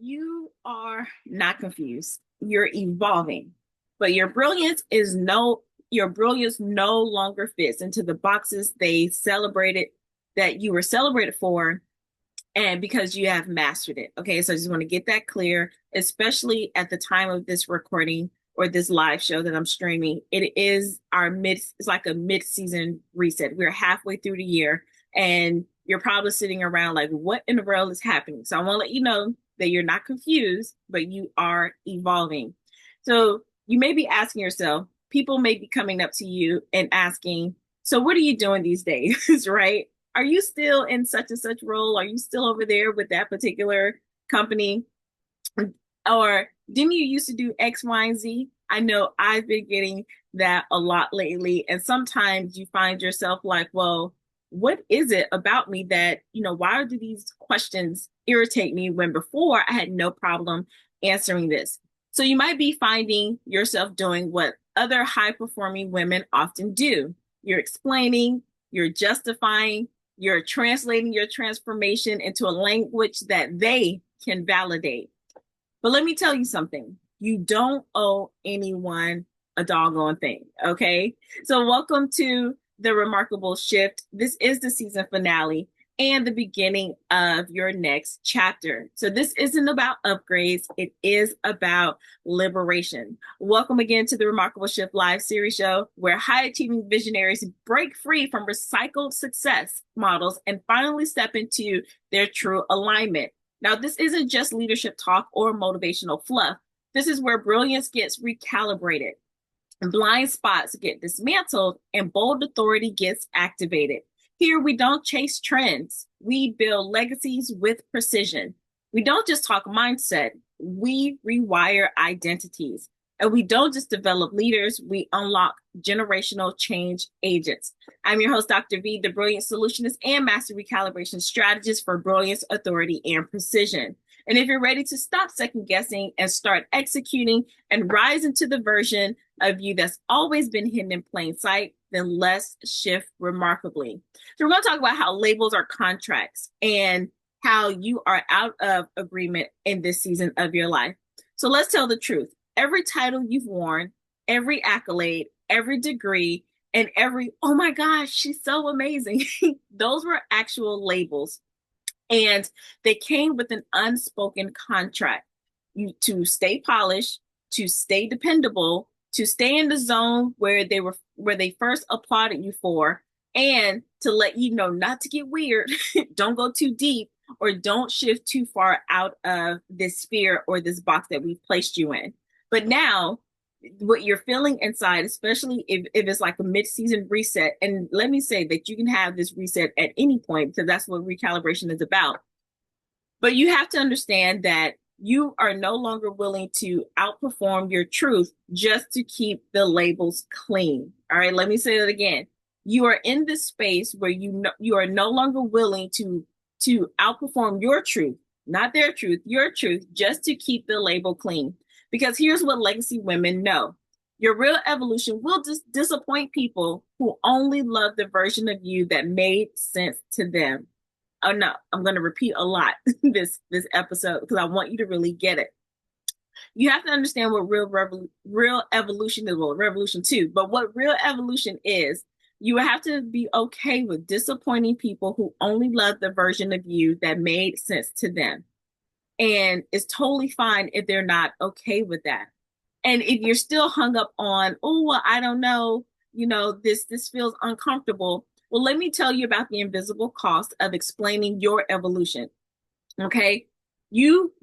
You are not confused. You're evolving, but your brilliance no longer fits into the boxes they celebrated that you were celebrated for, and because you have mastered it. Okay, so I just want to get that clear, especially at the time of this recording or this live show that I'm streaming. It's like a mid-season reset. We're halfway through the year, and you're probably sitting around like, what in the world is happening? So I want to let you know that you're not confused, but you are evolving. So you may be asking yourself, people may be coming up to you and asking, so what are you doing these days, right? Are you still in such and such role? Are you still over there with that particular company? Or didn't you used to do X, Y, and Z? I know I've been getting that a lot lately. And sometimes you find yourself like, well, what is it about me that, why do these questions irritate me when before I had no problem answering this? So you might be finding yourself doing what other high performing women often do. You're explaining, you're justifying, you're translating your transformation into a language that they can validate. But let me tell you something. You don't owe anyone a doggone thing, okay? So welcome to The Remarkable Shift. This is the season finale and the beginning of your next chapter. So this isn't about upgrades. It is about liberation. Welcome again to the Remarkable Shift live series show, where high-achieving visionaries break free from recycled success models and finally step into their true alignment. Now, this isn't just leadership talk or motivational fluff. This is where brilliance gets recalibrated, blind spots get dismantled, and bold authority gets activated. Here, we don't chase trends. We build legacies with precision. We don't just talk mindset. We rewire identities. And we don't just develop leaders. We unlock generational change agents. I'm your host, Dr. V, the Brilliant Solutionist and Master Recalibration Strategist for Brilliance, Authority, and Precision. And if you're ready to stop second guessing and start executing and rise into the version of you that's always been hidden in plain sight, then let's shift remarkably. So we're going to talk about how labels are contracts and how you are out of agreement in this season of your life. So let's tell the truth. Every title you've worn, every accolade, every degree, and every, oh my gosh, she's so amazing. Those were actual labels. And they came with an unspoken contract to stay polished, to stay dependable, to stay in the zone where they first applauded you for, and to let you know not to get weird, don't go too deep, or don't shift too far out of this sphere or this box that we've placed you in. But now, what you're feeling inside, especially if it's like a mid-season reset, and let me say that you can have this reset at any point because that's what recalibration is about. But you have to understand that you are no longer willing to outperform your truth just to keep the labels clean. All right, let me say that again. You are in this space where you are no longer willing to outperform your truth, not their truth, your truth, just to keep the label clean. Because here's what legacy women know. Your real evolution will disappoint people who only love the version of you that made sense to them. Oh no, I'm going to repeat a lot this episode because I want you to really get it. You have to understand what real evolution is. Well, revolution too, but what real evolution is, you have to be okay with disappointing people who only love the version of you that made sense to them. And it's totally fine if they're not okay with that. And if you're still hung up on, oh, well, I don't know, this feels uncomfortable. Well, let me tell you about the invisible cost of explaining your evolution. Okay. If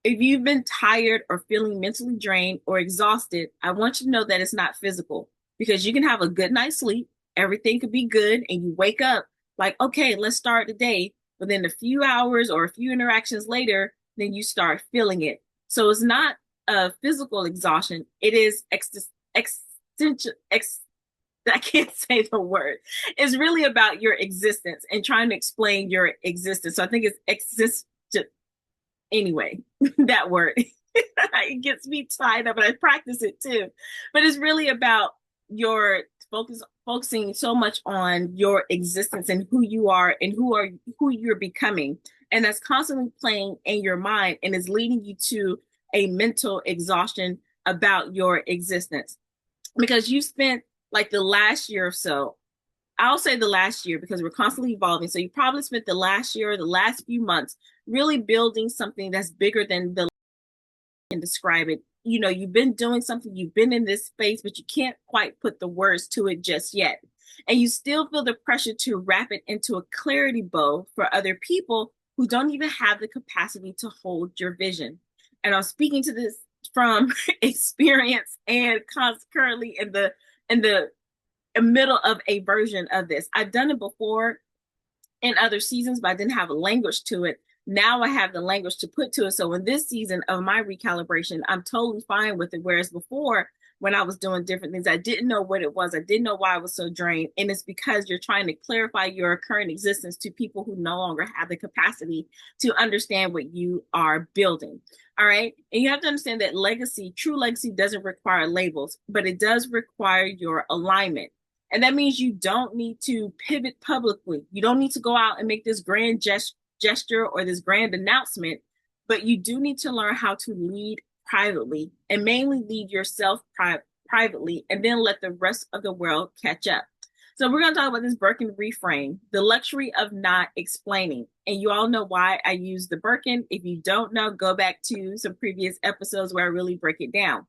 you've been tired or feeling mentally drained or exhausted, I want you to know that it's not physical, because you can have a good night's sleep. Everything could be good. And you wake up like, okay, let's start the day. Within a few hours or a few interactions later, then you start feeling it. So it's not a physical exhaustion. It is existential. I can't say the word. It's really about your existence and trying to explain your existence. So I think it's anyway, that word. It gets me tied up, and I practice it too. But it's really about your focusing so much on your existence and who you are and who you're becoming. And that's constantly playing in your mind and is leading you to a mental exhaustion about your existence. Because you spent like the last year or so, I'll say the last year because we're constantly evolving. So you probably spent the last year or the last few months really building something that's bigger than the can describe it. You know, you've been doing something, you've been in this space, but you can't quite put the words to it just yet. And you still feel the pressure to wrap it into a clarity bow for other people who don't even have the capacity to hold your vision. And I'm speaking to this from experience and currently in the middle of a version of this. I've done it before in other seasons, but I didn't have a language to it. Now I have the language to put to it. So in this season of my recalibration, I'm totally fine with it. Whereas before, when I was doing different things, I didn't know what it was. I didn't know why I was so drained. And it's because you're trying to clarify your current existence to people who no longer have the capacity to understand what you are building. All right. And you have to understand that legacy, true legacy, doesn't require labels, but it does require your alignment. And that means you don't need to pivot publicly. You don't need to go out and make this grand gesture or this grand announcement, but you do need to learn how to lead privately and mainly lead yourself privately and then let the rest of the world catch up. So we're going to talk about this Birkin reframe, the luxury of not explaining. And you all know why I use the Birkin. If you don't know, go back to some previous episodes where I really break it down.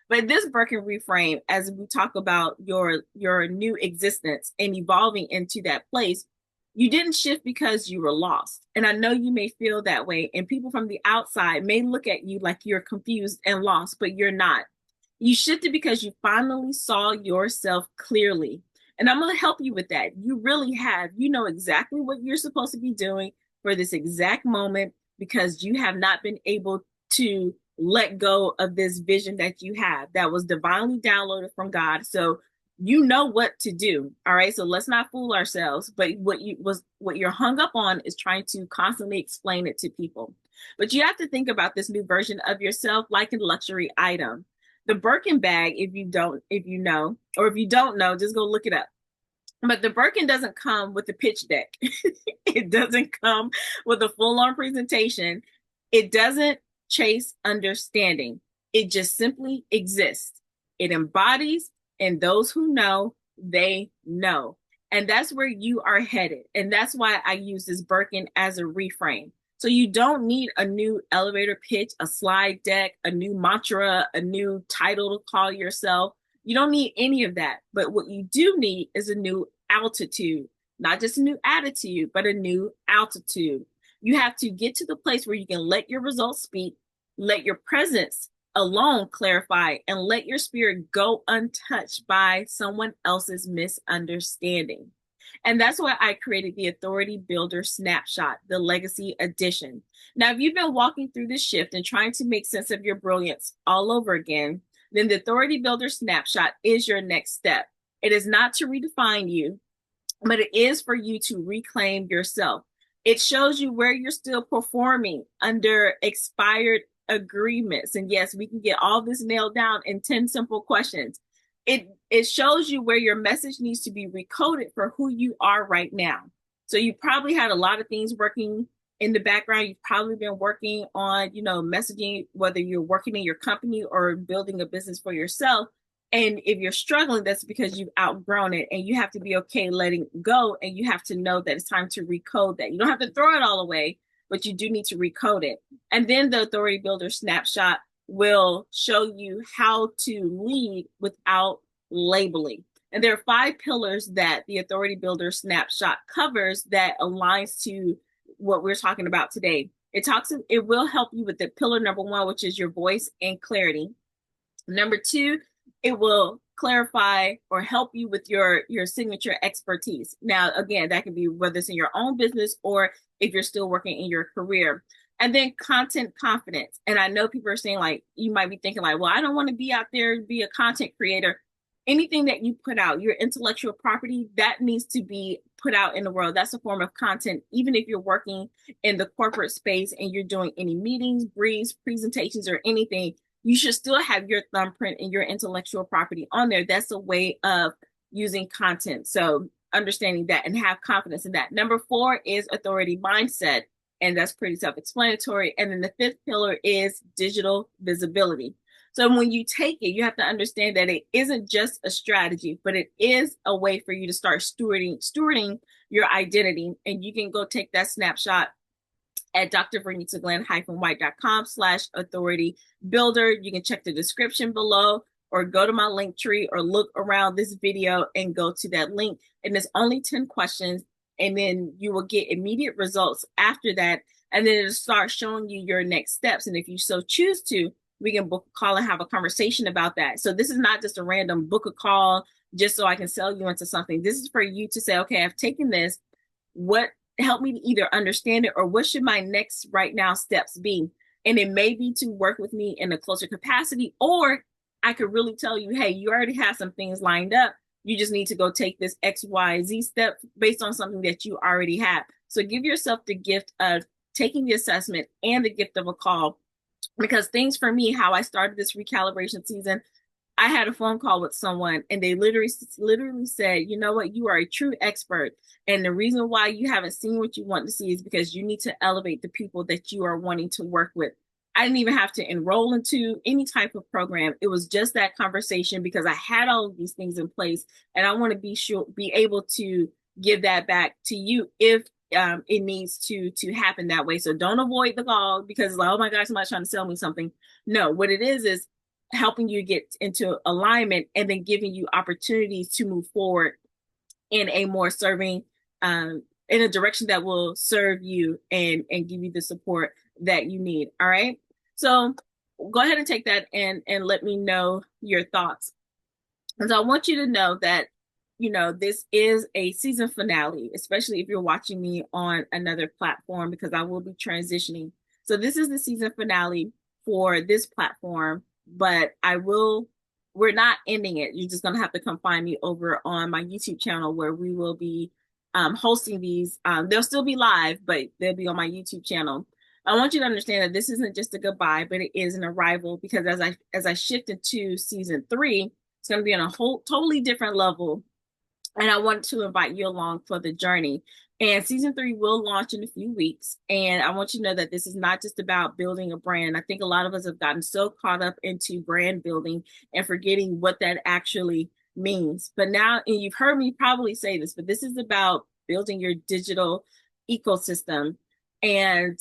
But this Birkin reframe, as we talk about your new existence and evolving into that place, you didn't shift because you were lost. And I know you may feel that way. And people from the outside may look at you like you're confused and lost, but you're not. You shifted because you finally saw yourself clearly. And I'm going to help you with that. You really have. You know exactly what you're supposed to be doing for this exact moment because you have not been able to let go of this vision that you have that was divinely downloaded from God. So you know what to do. All right. So let's not fool ourselves. But what you're hung up on is trying to constantly explain it to people. But you have to think about this new version of yourself like a luxury item. The Birkin bag, if you don't know, just go look it up. But the Birkin doesn't come with a pitch deck. It doesn't come with a full-on presentation. It doesn't chase understanding. It just simply exists. It embodies, and those who know, they know. And that's where you are headed. And that's why I use this Birkin as a reframe. So you don't need a new elevator pitch, a slide deck, a new mantra, a new title to call yourself. You don't need any of that. But what you do need is a new altitude, not just a new attitude, but a new altitude. You have to get to the place where you can let your results speak, let your presence alone clarify, and let your spirit go untouched by someone else's misunderstanding. And that's why I created the Authority Builder Snapshot, the Legacy Edition. Now, if you've been walking through this shift and trying to make sense of your brilliance all over again, then the Authority Builder Snapshot is your next step. It is not to redefine you, but it is for you to reclaim yourself. It shows you where you're still performing under expired agreements. And yes, we can get all this nailed down in 10 simple questions. It shows you where your message needs to be recoded for who you are right now. So you probably had a lot of things working in the background. You've probably been working on, messaging, whether you're working in your company or building a business for yourself. And if you're struggling, that's because you've outgrown it and you have to be okay letting go. And you have to know that it's time to recode that. You don't have to throw it all away, but you do need to recode it. And then the Authority Builder Snapshot will show you how to lead without labeling. And there are 5 pillars that the Authority Builder Snapshot covers that aligns to what we're talking about today. It will help you with the pillar number 1, which is your voice and clarity. Number 2, it will clarify or help you with your signature expertise. Now, again, that can be whether it's in your own business or if you're still working in your career. And then content confidence. And I know people are saying, like, you might be thinking like, well, I don't want to be out there and be a content creator. Anything that you put out, your intellectual property, that needs to be put out in the world. That's a form of content. Even if you're working in the corporate space and you're doing any meetings, briefs, presentations, or anything, you should still have your thumbprint and your intellectual property on there. That's a way of using content. So understanding that and have confidence in that. Number 4 is authority mindset. and that's pretty self-explanatory. And then the fifth pillar is digital visibility. So when you take it, you have to understand that it isn't just a strategy, but it is a way for you to start stewarding your identity. And you can go take that snapshot at drvernitaglenn-white.com/authority builder. You can check the description below or go to my link tree or look around this video and go to that link. And there's only 10 questions, and then you will get immediate results after that. And then it'll start showing you your next steps. And if you so choose to, we can book a call and have a conversation about that. So this is not just a random book a call just so I can sell you into something. This is for you to say, okay, I've taken this. What help me to either understand it, or what should my next right now steps be? And it may be to work with me in a closer capacity, or I could really tell you, hey, you already have some things lined up. You just need to go take this XYZ step based on something that you already have. So give yourself the gift of taking the assessment and the gift of a call. Because things for me, how I started this recalibration season, I had a phone call with someone and they literally said, you know what, you are a true expert. And the reason why you haven't seen what you want to see is because you need to elevate the people that you are wanting to work with. I didn't even have to enroll into any type of program. It was just that conversation because I had all of these things in place, and I want to be able to give that back to you if it needs to happen that way. So don't avoid the call because it's like, oh my gosh, somebody's trying to sell me something. No, what it is helping you get into alignment and then giving you opportunities to move forward in a more serving, in a direction that will serve you and give you the support that you need. All right. So go ahead and take that and let me know your thoughts. And so I want you to know that, you know, this is a season finale, especially if you're watching me on another platform, because I will be transitioning. So this is the season finale for this platform, but we're not ending it. You're just going to have to come find me over on my YouTube channel where we will be hosting these. They'll still be live, but they'll be on my YouTube channel. I want you to understand that this isn't just a goodbye, but it is an arrival, because as I shift into season 3, it's going to be on a whole totally different level. And I want to invite you along for the journey. And season 3 will launch in a few weeks. And I want you to know that this is not just about building a brand. I think a lot of us have gotten so caught up into brand building and forgetting what that actually means. But now, and you've heard me probably say this, but this is about building your digital ecosystem. And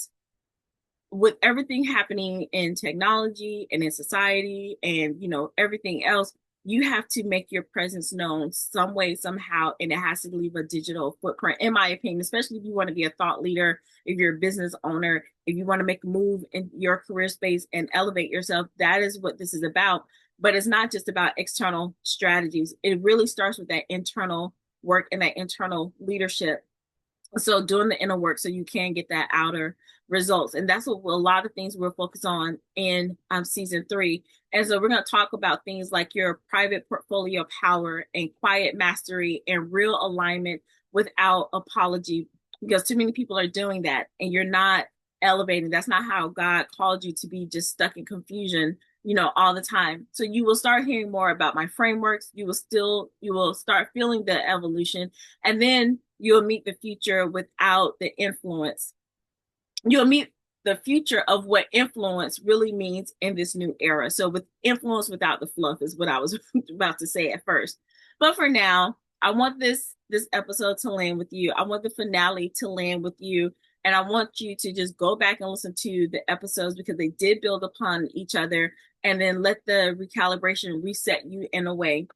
with everything happening in technology and in society and, you know, everything else, you have to make your presence known some way, somehow, and it has to leave a digital footprint, in my opinion, especially if you want to be a thought leader, if you're a business owner, if you want to make a move in your career space and elevate yourself. That is what this is about. But it's not just about external strategies. It really starts with that internal work and that internal leadership. So doing the inner work so you can get that outer results. And that's what a lot of things we're focused on in season 3. And so we're going to talk about things like your private portfolio power and quiet mastery and real alignment without apology, because too many people are doing that and you're not elevating. That's not how God called you to be, just stuck in confusion, you know, all the time. So you will start hearing more about my frameworks. You will start feeling the evolution, and then you'll meet the future without the influence. You'll meet the future of what influence really means in this new era. So with influence without the fluff is what I was about to say at first. But for now, I want this episode to land with you. I want the finale to land with you. And I want you to just go back and listen to the episodes, because they did build upon each other, and then let the recalibration reset you in a way.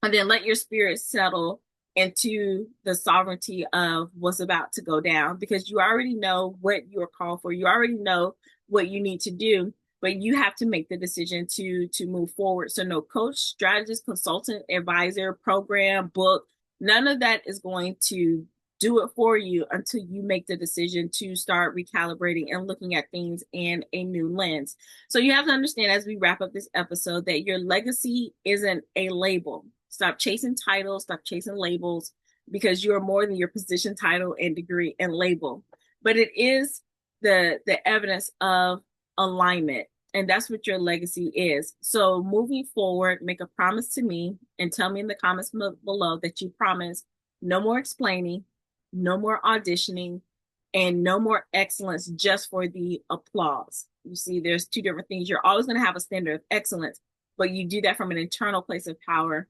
And then let your spirit settle into the sovereignty of what's about to go down, because you already know what you're called for. You already know what you need to do, but you have to make the decision to move forward. So no coach, strategist, consultant, advisor, program, book, none of that is going to do it for you until you make the decision to start recalibrating and looking at things in a new lens. So you have to understand, as we wrap up this episode, that your legacy isn't a label. Stop chasing titles, stop chasing labels, because you are more than your position, title, and degree and label. But it is the evidence of alignment, and that's what your legacy is. So moving forward, make a promise to me and tell me in the comments below that you promise no more explaining, no more auditioning, and no more excellence just for the applause. You see, there's two different things. You're always going to have a standard of excellence, but you do that from an internal place of power,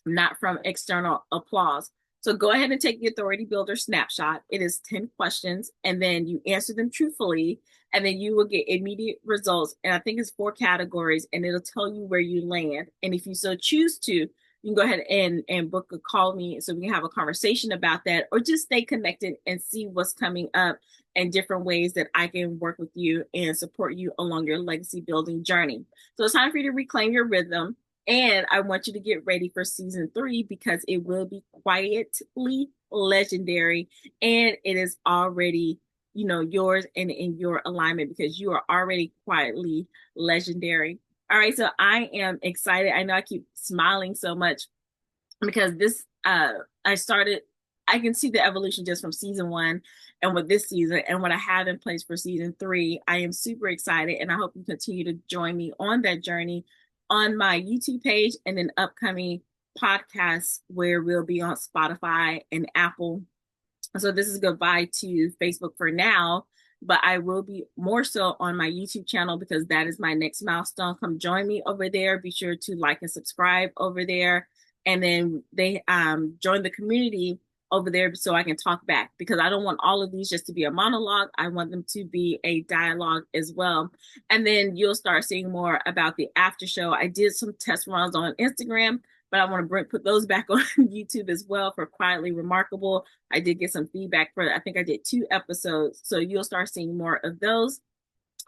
not from external applause. So go ahead and take the Authority Builder Snapshot. It is 10 questions, and then you answer them truthfully, and then you will get immediate results. And I think it's 4 categories, and it'll tell you where you land. And if you so choose to, you can go ahead and book a call me so we can have a conversation about that, or just stay connected and see what's coming up and different ways that I can work with you and support you along your legacy building journey. So it's time for you to reclaim your rhythm. And I want you to get ready for season 3 because it will be quietly legendary, and it is already, yours and in your alignment because you are already quietly legendary. All right, so I am excited. I know I keep smiling so much because this I can see the evolution just from season 1 and with this season and what I have in place for season 3. I am super excited, and I hope you continue to join me on that journey on my YouTube page and then upcoming podcasts where we'll be on Spotify and Apple. So this is goodbye to Facebook for now, but I will be more so on my YouTube channel because that is my next milestone. Come join me over there. Be sure to like and subscribe over there. And then they join the community over there so I can talk back, because I don't want all of these just to be a monologue. I want them to be a dialogue as well. And then you'll start seeing more about the after show. I did some test runs on Instagram, but I want to put those back on YouTube as well for Quietly Remarkable. I did get some feedback for, I think I did 2 episodes. So you'll start seeing more of those.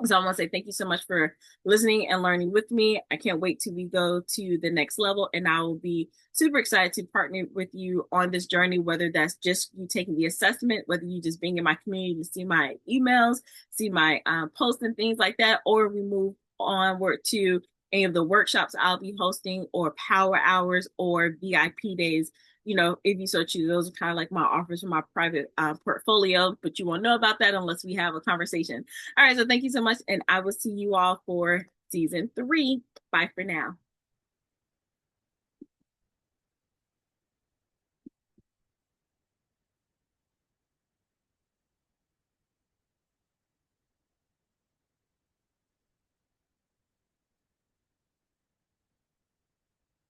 So I want to say thank you so much for listening and learning with me. I can't wait till we go to the next level, and I will be super excited to partner with you on this journey, whether that's just you taking the assessment, whether you just being in my community to see my emails, see my posts and things like that, or we move onward to any of the workshops I'll be hosting, or power hours, or VIP days. If you so choose, those are kind of like my offers for my private portfolio, but you won't know about that unless we have a conversation. All right, so thank you so much, and I will see you all for season 3. Bye for now.